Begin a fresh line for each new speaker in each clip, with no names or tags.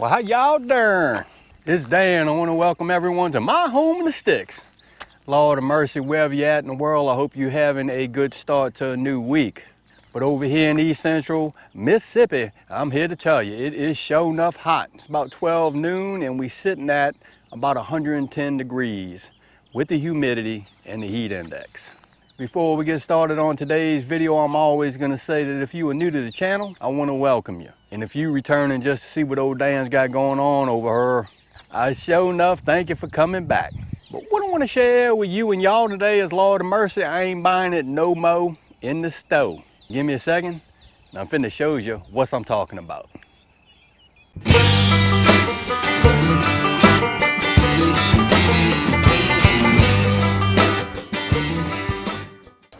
Well, how y'all doing? It's Dan. I want to welcome everyone to my home in the sticks. Lord of mercy, wherever you're at in the world, I hope you're having a good start to a new week. But over here in East Central Mississippi, I'm here to tell you, it is sure enough hot. It's about 12 noon and we sitting at about 110 degrees with the humidity and the heat index. Before we get started on today's video, I'm always going to say that if you are new to the channel, I want to welcome you. And if you returning just to see what old Dan's got going on over here, I sure enough thank you for coming back. But what I want to share with you and y'all today is, Lord of mercy, I ain't buying it no more in the store. Give me a second, and I'm finna show you what I'm talking about.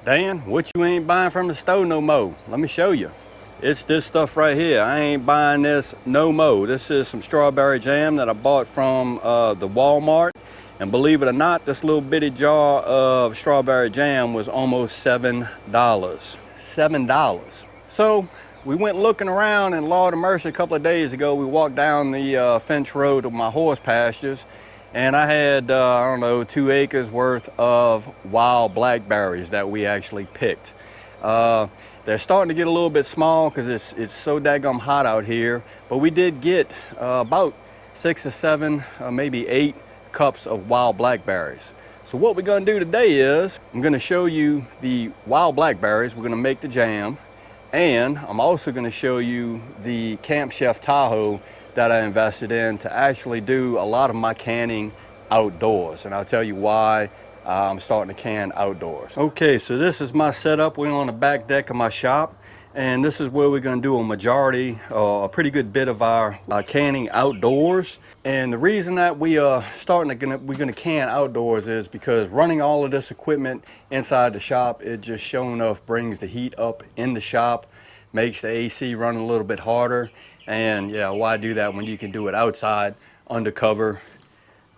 Dan, what you ain't buying from the store no more? Let me show you. It's this stuff right here. I ain't buying this no more. This is some strawberry jam that I bought from the Walmart. And believe it or not, this little bitty jar of strawberry jam was almost $7. $7. So we went looking around, and Lord of mercy, a couple of days ago, we walked down the fence road of my horse pastures, and I had, I don't know, 2 acres worth of wild blackberries that we actually picked. They're starting to get a little bit small because it's so daggum hot out here, but we did get about 6 or 7, maybe 8 cups of wild blackberries. So what we're going to do today is I'm going to show you the wild blackberries. We're going to make the jam, and I'm also going to show you the Camp Chef Tahoe that I invested in to actually do a lot of my canning outdoors, and I'll tell you why I'm starting to can outdoors. Okay, so this is my setup. We're on the back deck of my shop, and this is where we're going to do a majority, a pretty good bit of our canning outdoors. And the reason that we are we're going to can outdoors is because running all of this equipment inside the shop, it just sure enough brings the heat up in the shop, makes the AC run a little bit harder. And yeah, why do that when you can do it outside undercover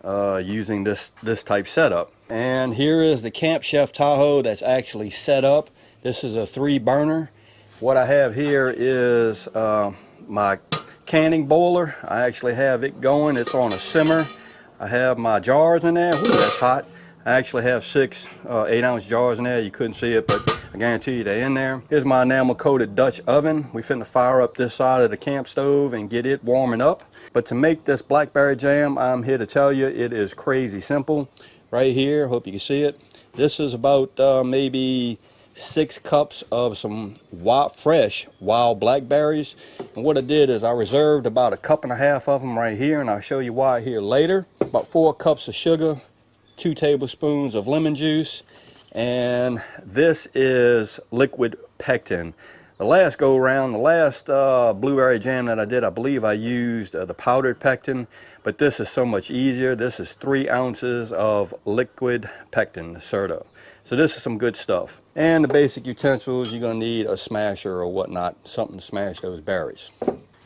using this type setup? And here is the Camp Chef Tahoe that's actually set up. This is a 3-burner. What I have here is my canning boiler. I actually have it going. It's on a simmer. I have my jars in there. Ooh, that's hot. I actually have 6 8-ounce jars in there. You couldn't see it, but I guarantee you they're in there. Here's my enamel coated Dutch oven. We finna fire up this side of the camp stove and get it warming up. But to make this blackberry jam, I'm here to tell you it is crazy simple. Right here, hope you can see it. This is about maybe 6 cups of some fresh wild blackberries. And what I did is I reserved about 1.5 cups of them right here, and I'll show you why here later. About 4 cups of sugar, 2 tablespoons of lemon juice, and this is liquid pectin. The last go around, the last blueberry jam that I did, I believe I used the powdered pectin, but this is so much easier. This is 3 ounces of liquid pectin, Certo. So this is some good stuff. And the basic utensils, you're gonna need a smasher or whatnot, something to smash those berries.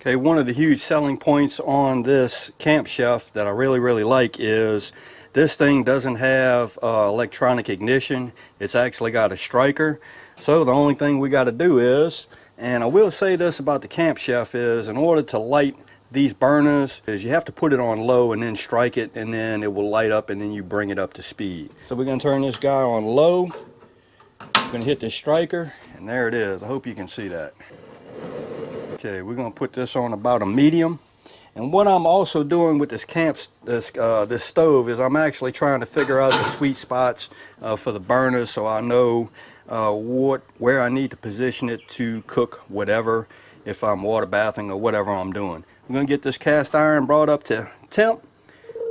Okay, one of the huge selling points on this Camp Chef that I really like is this thing doesn't have electronic ignition. It's actually got a striker. So the only thing we got to do is, and I will say this about the Camp Chef, is in order to light these burners is you have to put it on low and then strike it, and then it will light up, and then you bring it up to speed. So we're going to turn this guy on low. We're going to hit the striker, and there it is. I hope you can see that. Okay, we're going to put this on about a medium. And what I'm also doing with this this stove is I'm actually trying to figure out the sweet spots for the burners, so I know where I need to position it to cook whatever, if I'm water bathing or whatever I'm doing. We're going to get this cast iron brought up to temp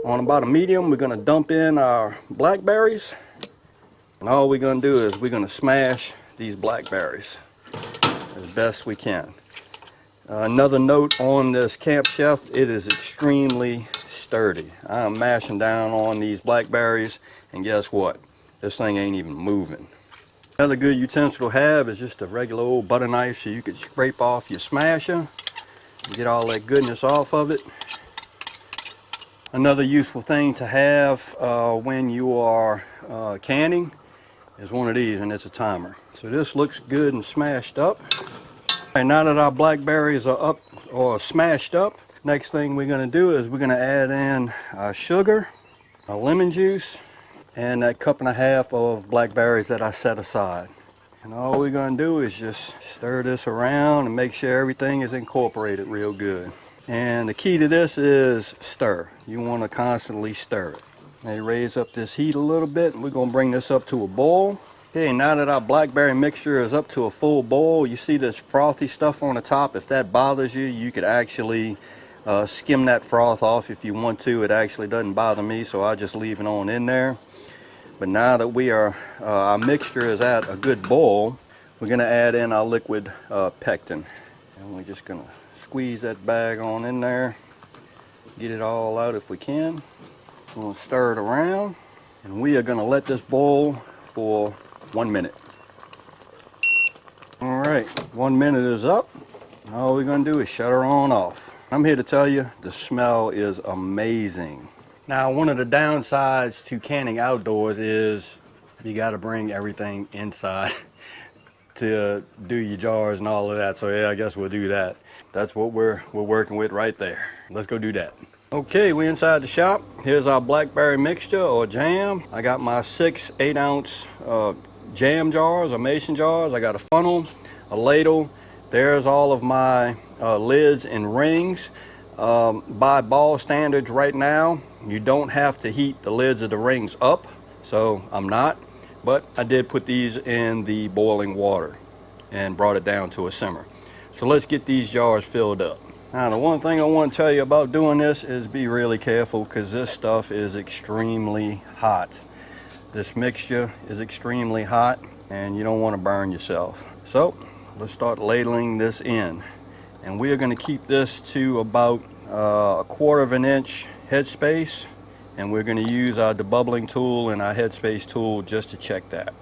on about a medium. We're going to dump in our blackberries, and all we're going to do is we're going to smash these blackberries as best we can. Another note on this Camp Chef, it is extremely sturdy. I'm mashing down on these blackberries, and guess what? This thing ain't even moving. Another good utensil to have is just a regular old butter knife, so you could scrape off your smasher and get all that goodness off of it. Another useful thing to have when you are canning is one of these, and it's a timer. So this looks good and smashed up. And now that our blackberries are up or smashed up, Next thing we're gonna do is we're gonna add in sugar, lemon juice, and that 1.5 cups of blackberries that I set aside. And all we're gonna do is just stir this around and make sure everything is incorporated real good. And the key to this is stir. You wanna constantly stir it. Now you raise up this heat a little bit, and we're gonna bring this up to a boil. Okay, now that our blackberry mixture is up to a full boil, you see this frothy stuff on the top. If that bothers you, you could actually skim that froth off if you want to. It actually doesn't bother me, so I just leave it on in there. But now that our mixture is at a good boil, we're gonna add in our liquid pectin. And we're just gonna squeeze that bag on in there, get it all out if we can. We're gonna stir it around, and we are gonna let this boil for 1 minute. All right, 1 minute is up. All we're gonna do is shut her on off. I'm here to tell you, the smell is amazing. Now, one of the downsides to canning outdoors is you got to bring everything inside to do your jars and all of that. So yeah, I guess we'll do that. That's what we're working with right there. Let's go do that. Okay, we're inside the shop. Here's our blackberry mixture or jam. I got my 6 8-ounce jam jars or mason jars. I got a funnel, a ladle. There's all of my lids and rings. By ball standards right now, you don't have to heat the lids of the rings up, so I'm not, but I did put these in the boiling water and brought it down to a simmer. So let's get these jars filled up. Now, the one thing I want to tell you about doing this is be really careful, because this stuff is extremely hot. This mixture is extremely hot and you don't want to burn yourself. So let's start ladling this in. And we are going to keep this to about 1/4 inch headspace, and we're going to use our debubbling tool and our headspace tool just to check that.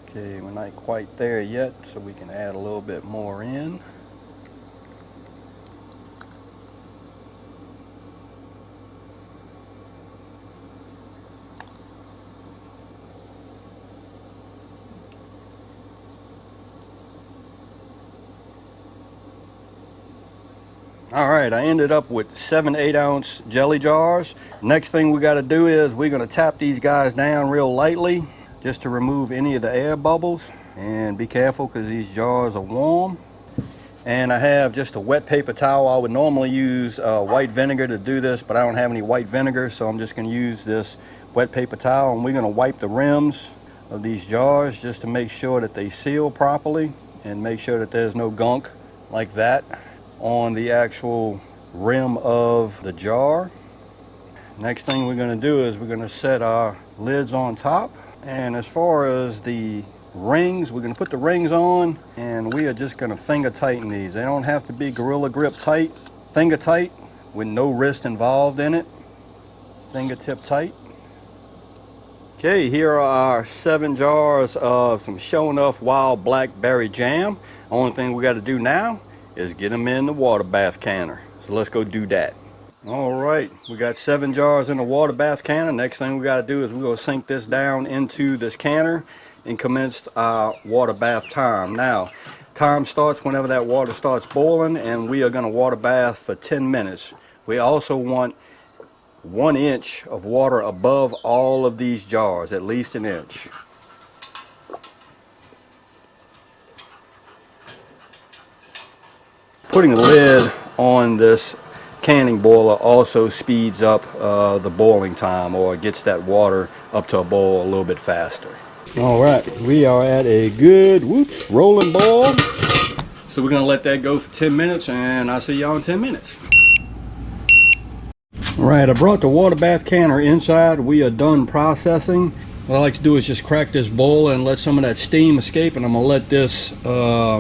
Okay, we're not quite there yet, so we can add a little bit more in. All right, I ended up with 7 8-ounce jelly jars. Next thing we got to do is we're going to tap these guys down real lightly just to remove any of the air bubbles. And be careful, because these jars are warm. And I have just a wet paper towel. I would normally use white vinegar to do this, but I don't have any white vinegar, so I'm just going to use this wet paper towel. And we're going to wipe the rims of these jars just to make sure that they seal properly and make sure that there's no gunk like that on the actual rim of the jar. Next thing we're going to do is we're going to set our lids on top. And as far as the rings, we're going to put the rings on, and we are just going to finger tighten these. They don't have to be Gorilla Grip tight, finger tight with no wrist involved in it. Fingertip tight. Okay, here are our 7 jars of some Show Enough Wild Blackberry Jam. Only thing we got to do now is get them in the water bath canner. So let's go do that. All right, we got 7 jars in the water bath canner. Next thing we got to do is we're going to sink this down into this canner and commence our water bath time. Now, time starts whenever that water starts boiling, and we are going to water bath for 10 minutes. We also want 1 inch of water above all of these jars, at least 1 inch. Putting a lid on this canning boiler also speeds up the boiling time, or gets that water up to a boil a little bit faster. All right, we are at a good rolling boil. So we're gonna let that go for 10 minutes, and I'll see y'all in 10 minutes. All right, I brought the water bath canner inside. We are done processing. What I like to do is just crack this bowl and let some of that steam escape, and I'm gonna let this I'm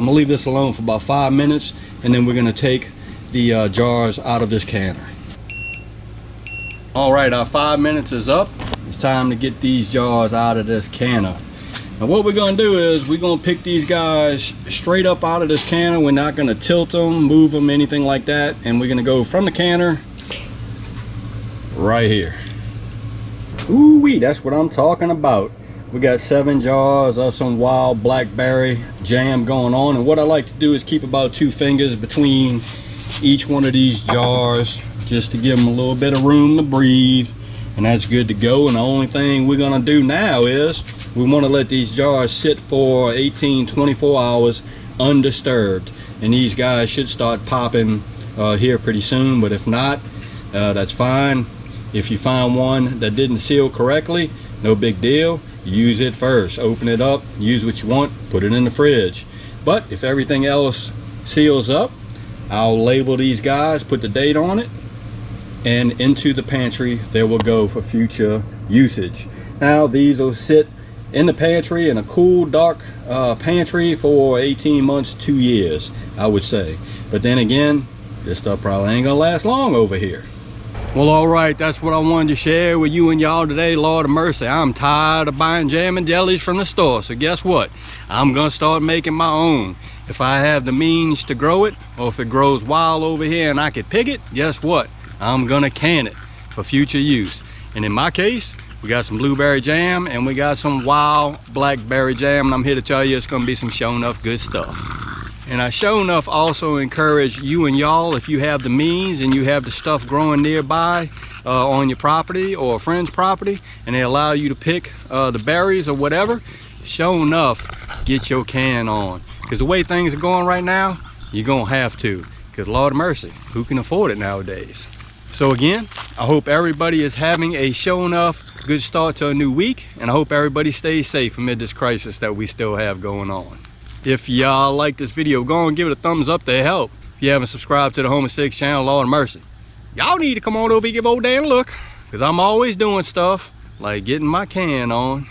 gonna leave this alone for about 5 minutes, and then we're gonna take the jars out of this canner. All right, our 5 minutes is up. It's time to get these jars out of this canner. Now what we're gonna do is we're gonna pick these guys straight up out of this canner. We're not gonna tilt them, move them, anything like that, and we're gonna go from the canner right here. Ooh-wee, that's what I'm talking about. we got 7 jars of some wild blackberry jam going on. And what I like to do is keep about 2 fingers between each one of these jars, just to give them a little bit of room to breathe, and that's good to go. And the only thing we're gonna do now is we want to let these jars sit for 18-24 hours undisturbed, and these guys should start popping here pretty soon. But if not, that's fine. If you find one that didn't seal correctly, no big deal. Use it first, open it up, use what you want, put it in the fridge. But if everything else seals up, I'll label these guys, put the date on it, and into the pantry they will go for future usage. Now these will sit in the pantry, in a cool, dark pantry for 18 months, 2 years, I would say. But then again, this stuff probably ain't gonna last long over here. Well, all right, that's what I wanted to share with you and y'all today. Lord of mercy, I'm tired of buying jam and jellies from the store. So guess what? I'm gonna start making my own. If I have the means to grow it, or if it grows wild over here and I could pick it, guess what? I'm gonna can it for future use. And in my case, we got some blueberry jam and we got some wild blackberry jam, and I'm here to tell you it's gonna be some sure enough good stuff. And I sure enough also encourage you and y'all, if you have the means and you have the stuff growing nearby on your property or a friend's property, and they allow you to pick the berries or whatever, sure enough, get your can on. Because the way things are going right now, you're gonna have to. Because Lord of mercy, who can afford it nowadays? So again, I hope everybody is having a sure enough good start to a new week, and I hope everybody stays safe amid this crisis that we still have going on. If y'all like this video, go and give it a thumbs up to help. If you haven't subscribed to the Home of Six channel, Lord of mercy, y'all need to come on over and give old Dan a look, because I'm always doing stuff like getting my can on.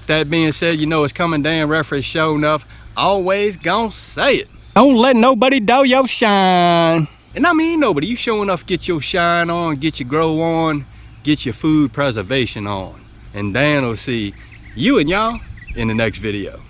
That being said, you know it's coming. Dan reference sure enough, always gonna say it. Don't let nobody dull your shine. And I mean nobody. You sure enough get your shine on, get your grow on, get your food preservation on. And Dan will see you and y'all in the next video.